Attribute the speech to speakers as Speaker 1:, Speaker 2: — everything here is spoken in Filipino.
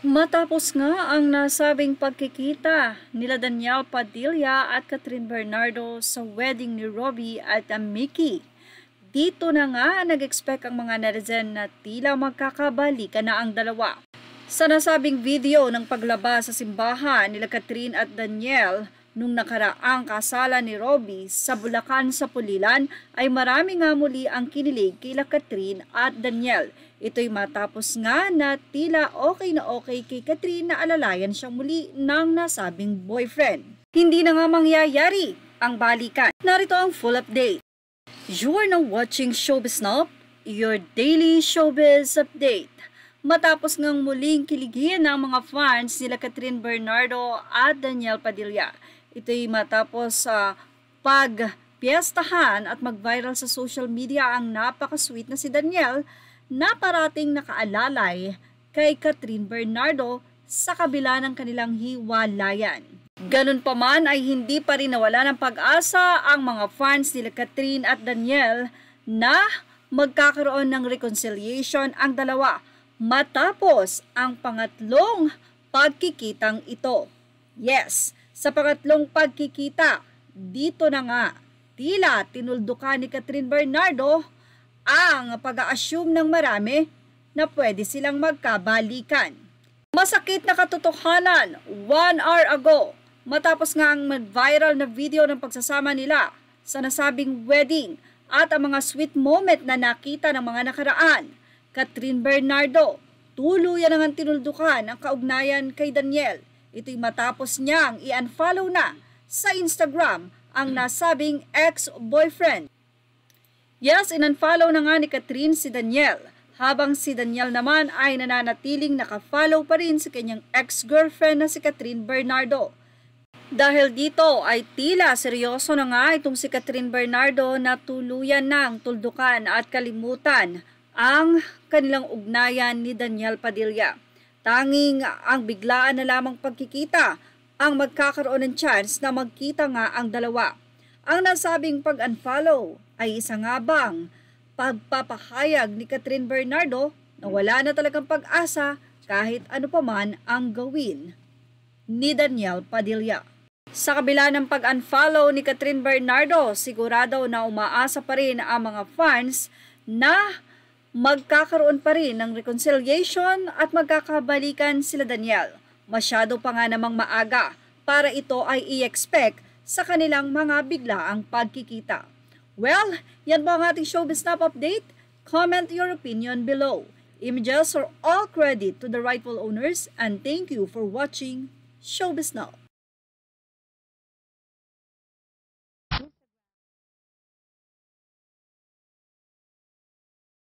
Speaker 1: Matapos nga ang nasabing pagkikita nila Danielle Padilla at Catherine Bernardo sa wedding ni Robbie at Mickey, dito na nga nag-expect ang mga netizen na tila magkakabalikan na ang dalawa. Sa nasabing video ng paglabas sa simbahan nila Catherine at Danielle nung nakaraang kasalan ni Robbie sa Bulacan sa Pulilan ay marami nga muli ang kinilig kila Catherine at Danielle. Ito'y matapos nga na tila okay kay Catherine na alalayan siyang muli ng nasabing boyfriend. Hindi na nga mangyayari ang balikan. Narito ang full update. You are now watching Showbiz Now, your daily showbiz update. Matapos ngang muling kiligin ng mga fans nila Catherine Bernardo at Danielle Padilla. Ito'y matapos sa pagpiestahan at mag-viral sa social media ang napaka-sweet na si Danielle na parating nakaalalay kay Catherine Bernardo sa kabila ng kanilang hiwalayan. Ganun pa man ay hindi pa rin nawala ng pag-asa ang mga fans nila Catherine at Danielle na magkakaroon ng reconciliation ang dalawa matapos ang pangatlong pagkikitang ito. Yes, sa pangatlong pagkikita, dito na nga tila tinuldukan ni Catherine Bernardo ang pag-a-assume ng marami na pwede silang magkabalikan. Masakit na katotohanan, 1 hour ago, matapos nga ang mag-viral na video ng pagsasama nila sa nasabing wedding at ang mga sweet moment na nakita ng mga nakaraan, Catherine Bernardo, tuluyan ang tinuldukan ang kaugnayan kay Danielle. Ito'y matapos niyang i-unfollow na sa Instagram ang nasabing ex-boyfriend. Yes, in-unfollow na nga ni Catherine si Danielle, habang si Danielle naman ay nananatiling nakafollow pa rin sa kanyang ex-girlfriend na si Catherine Bernardo. Dahil dito ay tila seryoso na nga itong si Catherine Bernardo na tuluyan ng tuldukan at kalimutan ang kanilang ugnayan ni Danielle Padilla. Tanging ang biglaan na lamang pagkikita ang magkakaroon ng chance na magkita nga ang dalawa. Ang nasabing pag-unfollow ay isa nga bang pagpapahayag ni Catherine Bernardo na wala na talagang pag-asa kahit ano pa man ang gawin ni Danielle Padilla. Sa kabila ng pag-unfollow ni Catherine Bernardo, sigurado na umaasa pa rin ang mga fans na magkakaroon pa rin ng reconciliation at magkakabalikan sila Danielle. Masyado pa nga namang maaga para ito ay i-expect sa kanilang mga biglaang pagkikita. Well, yan po ang ating Showbiz Snap update. Comment your opinion below. Images are all credit to the rightful owners and thank you for watching Showbiz Now.